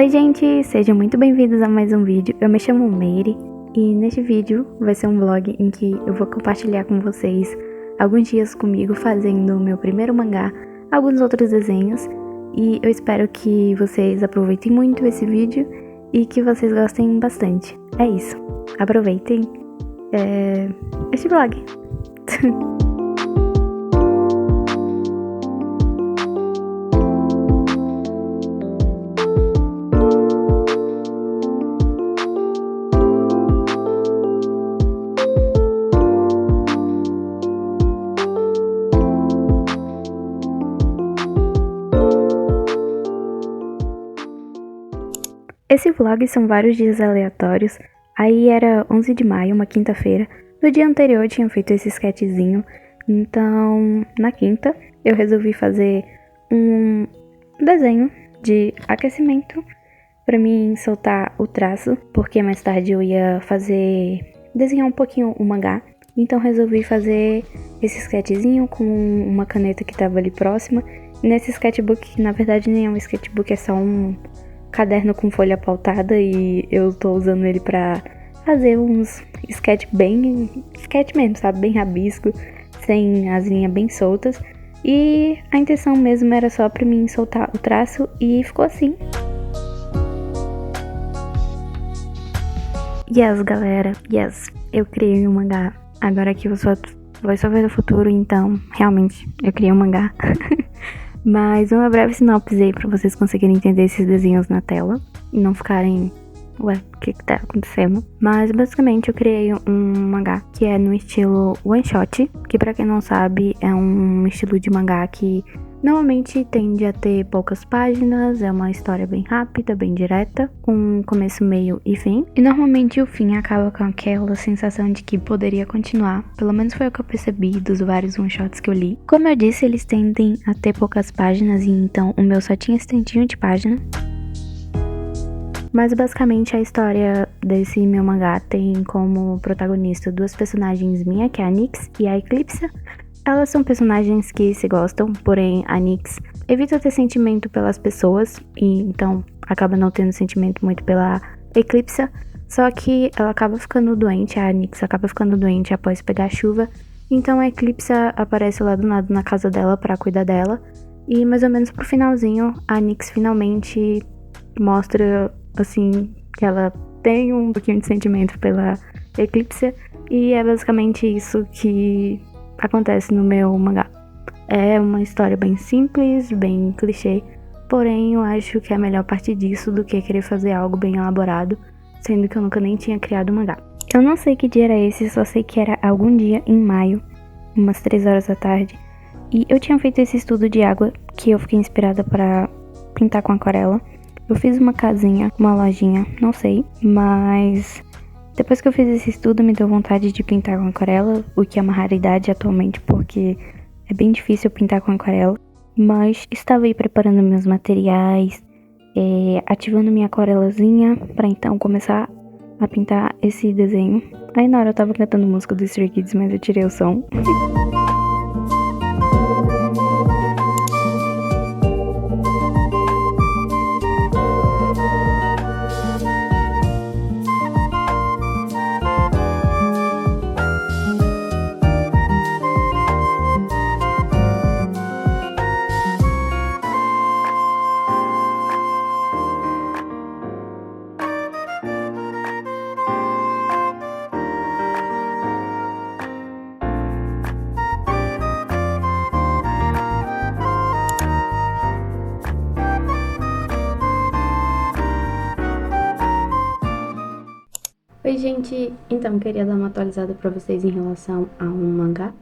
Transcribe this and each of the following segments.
Oi gente, sejam muito bem-vindos a mais um vídeo. Eu me chamo Meire e neste vídeo vai ser um vlog em que eu vou compartilhar com vocês alguns dias comigo fazendo o meu primeiro mangá, alguns outros desenhos, e eu espero que vocês aproveitem muito esse vídeo e que vocês gostem bastante. É isso, aproveitem este vlog. Esse vlog são vários dias aleatórios. Aí era 11 de maio, uma quinta-feira. No dia anterior eu tinha feito esse sketchzinho. Então, na quinta, eu resolvi fazer um desenho de aquecimento pra mim soltar o traço, porque mais tarde eu ia desenhar um pouquinho o mangá. Então resolvi fazer esse sketchzinho com uma caneta que tava ali próxima. E nesse sketchbook, que na verdade nem é um sketchbook, é só um caderno com folha pautada, e eu tô usando ele pra fazer uns sketch mesmo, sabe? Bem rabisco, sem as linhas bem soltas. E a intenção mesmo era só pra mim soltar o traço, e ficou assim. Yes, galera, yes, eu criei um mangá. Agora que eu sou voiceover do futuro, então realmente eu criei um mangá. Mas uma breve sinopse aí pra vocês conseguirem entender esses desenhos na tela e não ficarem, ué, o que tá acontecendo? Mas basicamente eu criei um mangá que é no estilo one shot, que pra quem não sabe é um estilo de mangá que normalmente tende a ter poucas páginas, é uma história bem rápida, bem direta, com começo, meio e fim. E normalmente o fim acaba com aquela sensação de que poderia continuar. Pelo menos foi o que eu percebi dos vários one-shots que eu li. Como eu disse, eles tendem a ter poucas páginas, e então o meu só tinha esse tantinho de página. Mas basicamente a história desse meu mangá tem como protagonista duas personagens minhas, que é a Nyx e a Eclipse. Elas são personagens que se gostam, porém a Nyx evita ter sentimento pelas pessoas, e então acaba não tendo sentimento muito pela Eclipse. Só que ela acaba ficando doente, a Nyx acaba ficando doente após pegar chuva, então a Eclipse aparece lá do nada na casa dela pra cuidar dela. E mais ou menos pro finalzinho, a Nyx finalmente mostra, assim, que ela tem um pouquinho de sentimento pela Eclipse, e é basicamente isso que acontece no meu mangá. É uma história bem simples, bem clichê, porém eu acho que é melhor partir disso do que querer fazer algo bem elaborado, sendo que eu nunca nem tinha criado um mangá. Eu não sei que dia era esse, só sei que era algum dia em maio, umas 3 horas da tarde, e eu tinha feito esse estudo de água que eu fiquei inspirada para pintar com aquarela. Eu fiz uma casinha, uma lojinha, não sei, mas depois que eu fiz esse estudo me deu vontade de pintar com aquarela, o que é uma raridade atualmente porque é bem difícil pintar com aquarela. Mas estava aí preparando meus materiais, ativando minha aquarelazinha para então começar a pintar esse desenho. Aí na hora eu tava cantando música do Stray Kids, mas eu tirei o som. Oi gente, então queria dar uma atualizada pra vocês em relação a um mangá.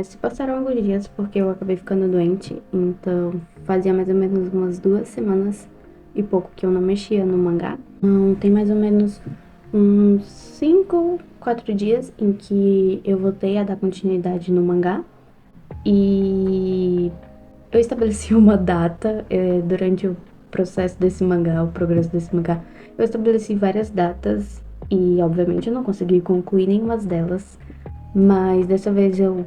Se passaram alguns dias porque eu acabei ficando doente, então fazia mais ou menos umas 2 semanas e pouco que eu não mexia no mangá. Tem mais ou menos uns 5, 4 dias em que eu voltei a dar continuidade no mangá. E eu estabeleci uma data durante o processo desse mangá, o progresso desse mangá. Eu estabeleci várias datas e, obviamente, eu não consegui concluir nenhuma delas. Mas dessa vez eu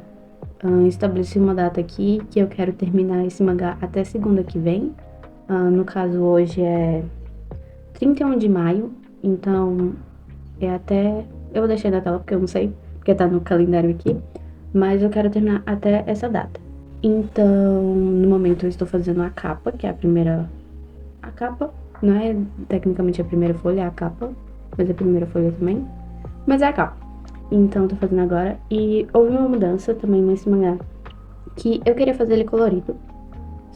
estabeleci uma data aqui que eu quero terminar esse mangá até segunda que vem. No caso, hoje é 31 de maio, então é até... Eu vou deixar na tela porque eu não sei, porque tá no calendário aqui, mas eu quero terminar até essa data. Então, no momento eu estou fazendo a capa, que é a primeira... A capa não é tecnicamente a primeira folha, é a capa, mas é a primeira folha também, mas é a capa. Então, eu tô fazendo agora, e houve uma mudança também nesse mangá, que eu queria fazer ele colorido,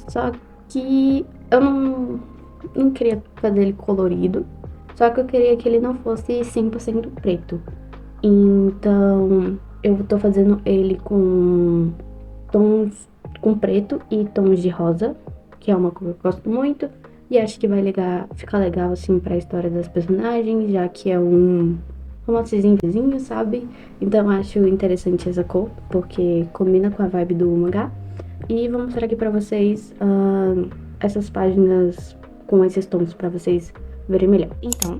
só que eu não queria fazer ele colorido, só que eu queria que ele não fosse 100% preto. Então, eu tô fazendo ele com tons com preto e tons de rosa, que é uma cor que eu gosto muito, e acho que vai ficar legal assim pra história das personagens, já que é um romancezinho, sabe? Então acho interessante essa cor, porque combina com a vibe do mangá. E vou mostrar aqui pra vocês essas páginas com esses tons pra vocês verem melhor. Então,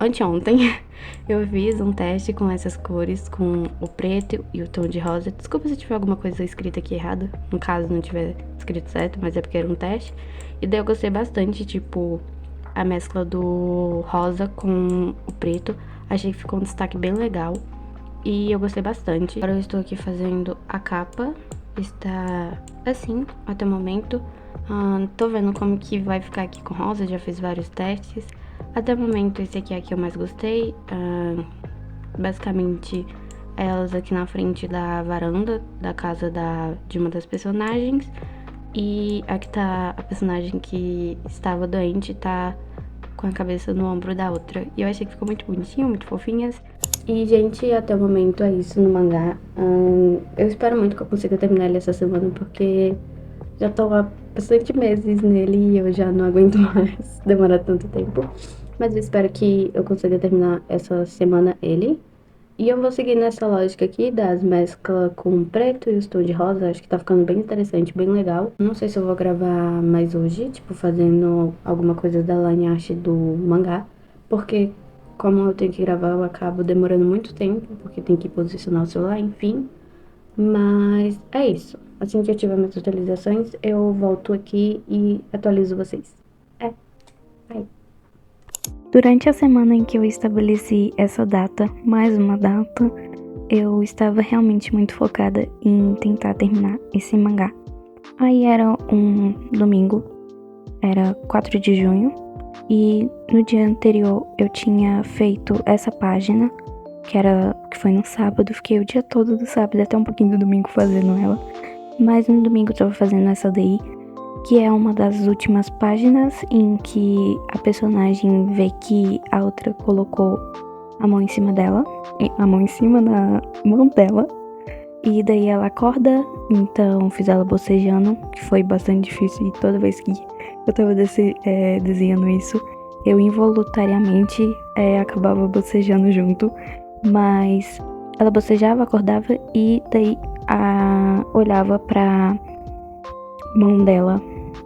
anteontem, eu fiz um teste com essas cores, com o preto e o tom de rosa. Desculpa se tiver alguma coisa escrita aqui errada, no caso não tiver escrito certo, mas é porque era um teste. E daí eu gostei bastante, tipo, a mescla do rosa com o preto. Achei que ficou um destaque bem legal e eu gostei bastante. Agora eu estou aqui fazendo a capa, está assim até o momento. Tô vendo como que vai ficar aqui com rosa, já fiz vários testes. Até o momento esse aqui é a que eu mais gostei. Basicamente elas aqui na frente da varanda da casa de uma das personagens. E aqui tá a personagem que estava doente, tá com a cabeça no ombro da outra. E eu achei que ficou muito bonitinho, muito fofinhas. E, gente, até o momento é isso no mangá. Eu espero muito que eu consiga terminar ele essa semana, porque já tô há bastante meses nele e eu já não aguento mais demorar tanto tempo. Mas eu espero que eu consiga terminar essa semana ele. E eu vou seguir nessa lógica aqui das mesclas com o preto e os tons de rosa. Acho que tá ficando bem interessante, bem legal. Não sei se eu vou gravar mais hoje, tipo, fazendo alguma coisa da line art do mangá. Porque, como eu tenho que gravar, eu acabo demorando muito tempo, porque tem que posicionar o celular, enfim. Mas é isso. Assim que eu tiver minhas atualizações, eu volto aqui e atualizo vocês. Bye. Durante a semana em que eu estabeleci essa data, mais uma data, eu estava realmente muito focada em tentar terminar esse mangá. Aí era um domingo, era 4 de junho, e no dia anterior eu tinha feito essa página, que foi no sábado, fiquei o dia todo do sábado até um pouquinho do domingo fazendo ela, mas no domingo eu tava fazendo essa daí, que é uma das últimas páginas em que a personagem vê que a outra colocou a mão em cima dela, a mão em cima da mão dela, e daí ela acorda, então fiz ela bocejando, que foi bastante difícil, e toda vez que eu tava desenhando isso, eu involuntariamente acabava bocejando junto, mas ela bocejava, acordava e daí olhava pra mão dela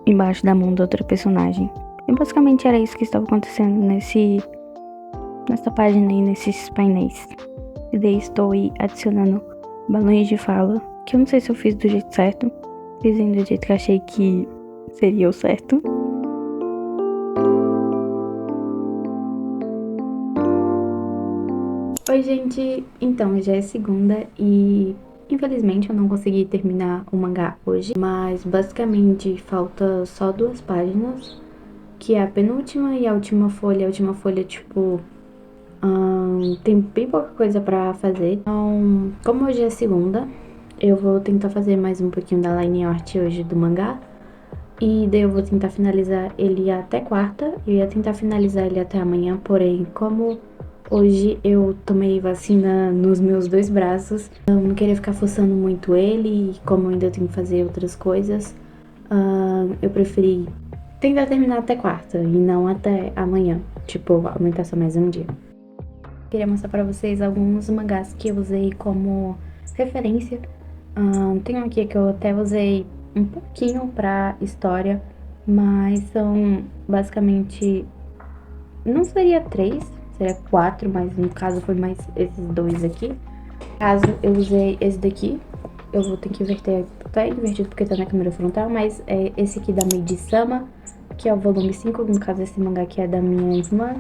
embaixo da mão da outra personagem. E basicamente era isso que estava acontecendo nessa página e nesses painéis. E daí estou adicionando balões de fala, que eu não sei se eu fiz do jeito certo. Fiz do jeito que achei que seria o certo. Oi, gente! Então, já é segunda e infelizmente eu não consegui terminar o mangá hoje, mas basicamente falta só 2 páginas, que é a penúltima e a última folha. A última folha, tipo, tem bem pouca coisa pra fazer. Então, como hoje é segunda, eu vou tentar fazer mais um pouquinho da line art hoje do mangá. E daí eu vou tentar finalizar ele até quarta. Eu ia tentar finalizar ele até amanhã, porém, como hoje eu tomei vacina nos meus 2 braços, eu não queria ficar forçando muito ele, e como eu ainda tenho que fazer outras coisas, eu preferi tentar terminar até quarta e não até amanhã, tipo, aumentar só mais um dia. Queria mostrar pra vocês alguns mangás que eu usei como referência. Tem um aqui que eu até usei um pouquinho pra história, mas são basicamente, não seria 3, seria 4, mas no caso foi mais esses 2 aqui. No caso, eu usei esse daqui. Eu vou ter que inverter, tá invertido porque tá na câmera frontal, mas é esse aqui da Meiji-sama, que é o volume 5, no caso esse mangá que é da minha irmã.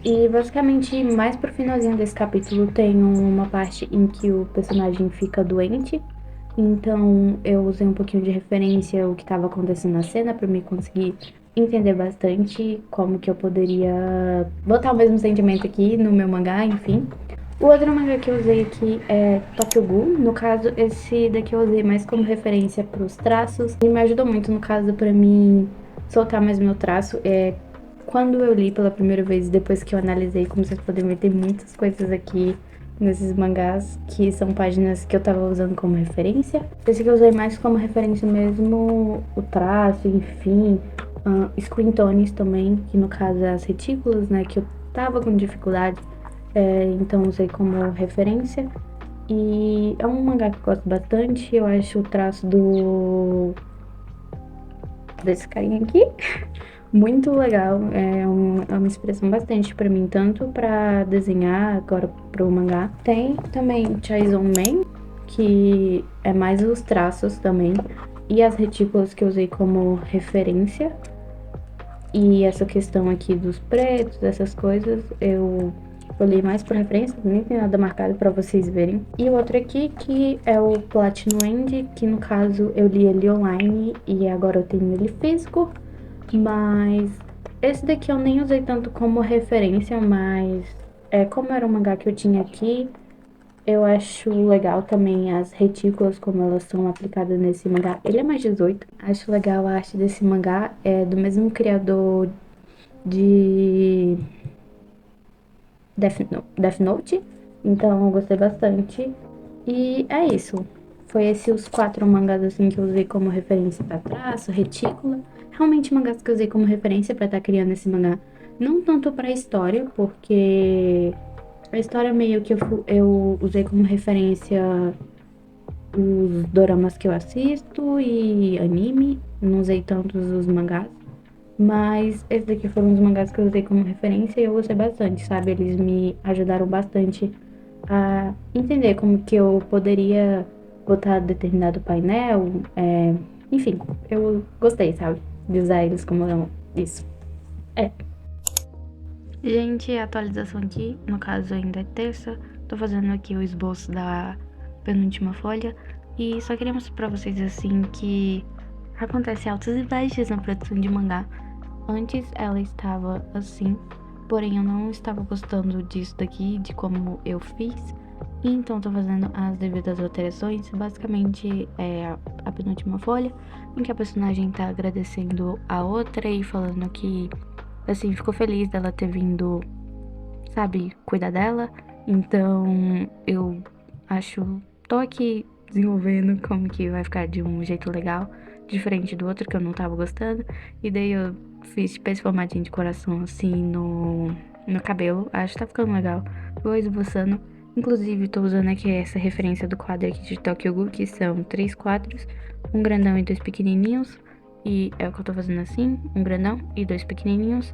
E basicamente, mais pro finalzinho desse capítulo, tem uma parte em que o personagem fica doente. Então eu usei um pouquinho de referência o que estava acontecendo na cena para me conseguir entender bastante como que eu poderia botar o mesmo sentimento aqui no meu mangá, enfim. O outro mangá que eu usei aqui é Tokyo Ghoul. No caso, esse daqui eu usei mais como referência para os traços. Ele me ajudou muito, no caso, para mim soltar mais meu traço. Quando eu li pela primeira vez, depois que eu analisei, como vocês podem ver, tem muitas coisas aqui nesses mangás que são páginas que eu tava usando como referência. Esse que eu usei mais como referência mesmo, o traço, enfim, screen tones também, que no caso é as retículas, né, que eu tava com dificuldade, então usei como referência. E é um mangá que eu gosto bastante, eu acho o traço desse carinha aqui muito legal, é uma inspiração bastante pra mim, tanto pra desenhar, agora pro mangá. Tem também Chainsaw Man, que é mais os traços também, e as retículas que eu usei como referência. E essa questão aqui dos pretos, essas coisas, eu olhei mais por referência, nem tem nada marcado pra vocês verem. E o outro aqui, que é o Platinum End, que no caso eu li ele online e agora eu tenho ele físico. Mas esse daqui eu nem usei tanto como referência, mas como era um mangá que eu tinha aqui, eu acho legal também as retículas, como elas são aplicadas nesse mangá. Ele é mais 18. Acho legal a arte desse mangá, é do mesmo criador de Death Note, então eu gostei bastante. E é isso. Foi esses os 4 mangás assim que eu usei como referência para traço, retícula. Realmente mangás que eu usei como referência para estar criando esse mangá. Não tanto para história, porque a história meio que eu usei como referência os doramas que eu assisto e anime. Não usei tantos os mangás. Mas esses daqui foram os mangás que eu usei como referência e eu gostei bastante, sabe? Eles me ajudaram bastante a entender como que eu poderia botar determinado painel. Enfim, eu gostei, sabe? De usar eles como isso. Gente, a atualização aqui, no caso ainda é terça. Tô fazendo aqui o esboço da penúltima folha. E só queria mostrar pra vocês assim que acontece altos e baixos na produção de mangá. Antes ela estava assim, porém eu não estava gostando disso daqui, de como eu fiz. E então tô fazendo as devidas alterações. Basicamente é a penúltima folha, em que a personagem tá agradecendo a outra e falando que, assim, ficou feliz dela ter vindo, sabe, cuidar dela. Então eu tô aqui desenvolvendo como que vai ficar de um jeito legal, diferente do outro que eu não tava gostando. E daí eu fiz tipo esse formatinho de coração assim no cabelo. Acho que tá ficando legal. Vou esboçando. Inclusive, tô usando aqui essa referência do quadro aqui de Tokyo Ghoul, que são 3 quadros, um grandão e 2 pequenininhos. E é o que eu tô fazendo assim, um grandão e 2 pequenininhos.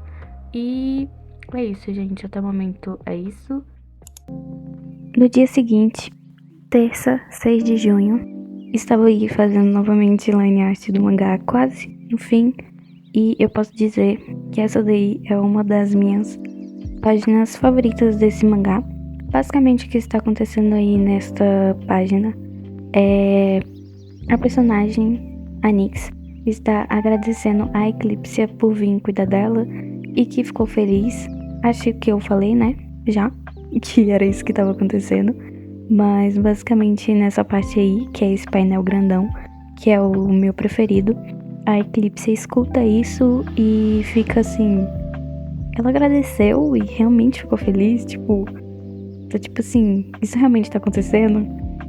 E é isso, gente. Até o momento é isso. No dia seguinte, terça, 6 de junho, estava aí fazendo novamente line art do mangá quase no fim. E eu posso dizer que essa daí é uma das minhas páginas favoritas desse mangá. Basicamente o que está acontecendo aí nesta página é a personagem, a Nyx, está agradecendo a Eclipse por vir cuidar dela e que ficou feliz. Acho que eu falei, né, já, que era isso que estava acontecendo. Mas basicamente nessa parte aí, que é esse painel grandão, que é o meu preferido, a Eclipse escuta isso e fica assim... Ela agradeceu e realmente ficou feliz, tipo assim, isso realmente tá acontecendo?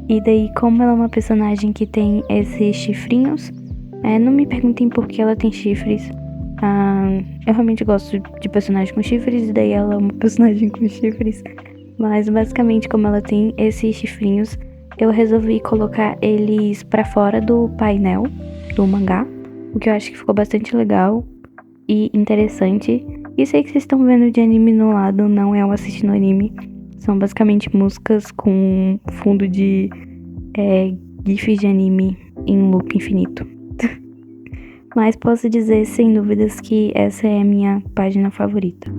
E daí, como ela é uma personagem que tem esses chifrinhos, não me perguntem por que ela tem chifres. Eu realmente gosto de personagens com chifres, e daí ela é uma personagem com chifres. Mas basicamente, como ela tem esses chifrinhos, eu resolvi colocar eles pra fora do painel do mangá, o que eu acho que ficou bastante legal e interessante. Isso aí que vocês estão vendo de anime no lado não é eu assistindo anime. São basicamente músicas com fundo de GIFs de anime em loop infinito. mas posso dizer sem dúvidas que essa é a minha página favorita.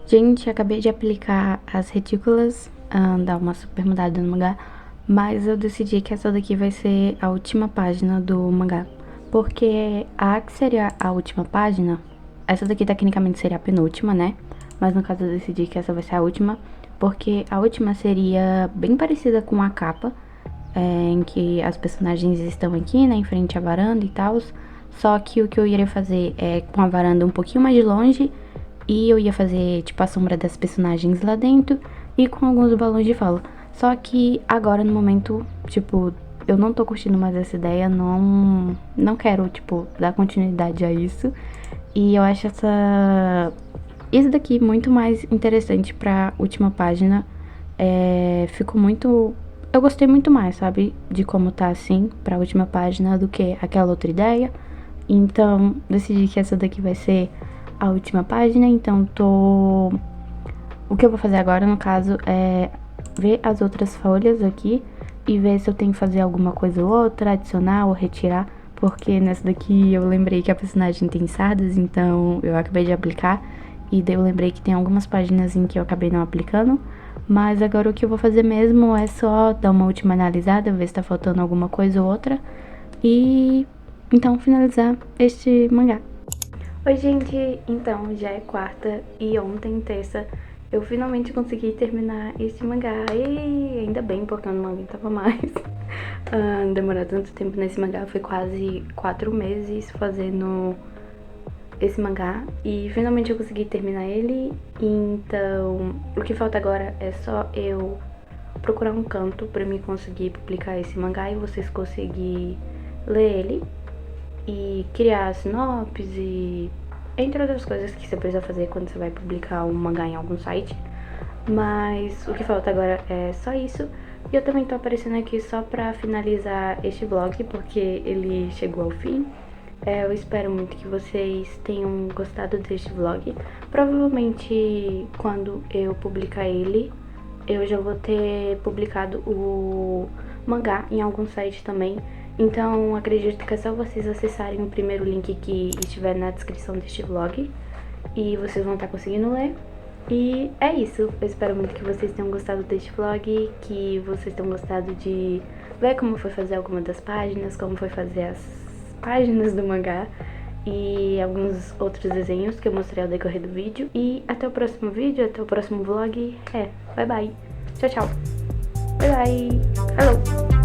Gente, acabei de aplicar as retículas, dar uma super mudada no mangá, mas eu decidi que essa daqui vai ser a última página do mangá. Porque a que seria a última página, essa daqui tecnicamente seria a penúltima, né? Mas no caso eu decidi que essa vai ser a última, porque a última seria bem parecida com a capa, em que as personagens estão aqui, né, em frente à varanda e tal. Só que o que eu iria fazer é com a varanda um pouquinho mais de longe, e eu ia fazer, tipo, a sombra das personagens lá dentro e com alguns balões de fala. Só que agora, no momento, tipo, eu não tô curtindo mais essa ideia, não quero, tipo, dar continuidade a isso. E eu acho isso daqui muito mais interessante pra última página. Ficou muito... Eu gostei muito mais, sabe, de como tá assim pra última página do que aquela outra ideia. Então, decidi que essa daqui vai ser a última página, então o que eu vou fazer agora, no caso, é ver as outras folhas aqui e ver se eu tenho que fazer alguma coisa ou outra, adicionar ou retirar, porque nessa daqui eu lembrei que a personagem tem sardas, então eu acabei de aplicar, e daí eu lembrei que tem algumas páginas em que eu acabei não aplicando, mas agora o que eu vou fazer mesmo é só dar uma última analisada, ver se tá faltando alguma coisa ou outra, e então finalizar este mangá. Oi, gente! Então, já é quarta e ontem, terça, eu finalmente consegui terminar este mangá. E ainda bem, porque eu não aguentava mais demorar tanto tempo nesse mangá. Foi quase 4 meses fazendo esse mangá e finalmente eu consegui terminar ele. Então, o que falta agora é só eu procurar um canto pra mim conseguir publicar esse mangá e vocês conseguirem ler ele e criar sinopse, entre outras coisas que você precisa fazer quando você vai publicar um mangá em algum site. Mas o que falta agora é só isso. E eu também tô aparecendo aqui só pra finalizar este vlog, porque ele chegou ao fim. Eu espero muito que vocês tenham gostado deste vlog. Provavelmente quando eu publicar ele, eu já vou ter publicado o mangá em algum site também. Então, acredito que é só vocês acessarem o primeiro link que estiver na descrição deste vlog e vocês vão estar conseguindo ler. E é isso. Eu espero muito que vocês tenham gostado deste vlog, que vocês tenham gostado de ver como foi fazer alguma das páginas, como foi fazer as páginas do mangá e alguns outros desenhos que eu mostrei ao decorrer do vídeo. E até o próximo vídeo, até o próximo vlog. Bye bye. Tchau, tchau. Bye bye. Hello.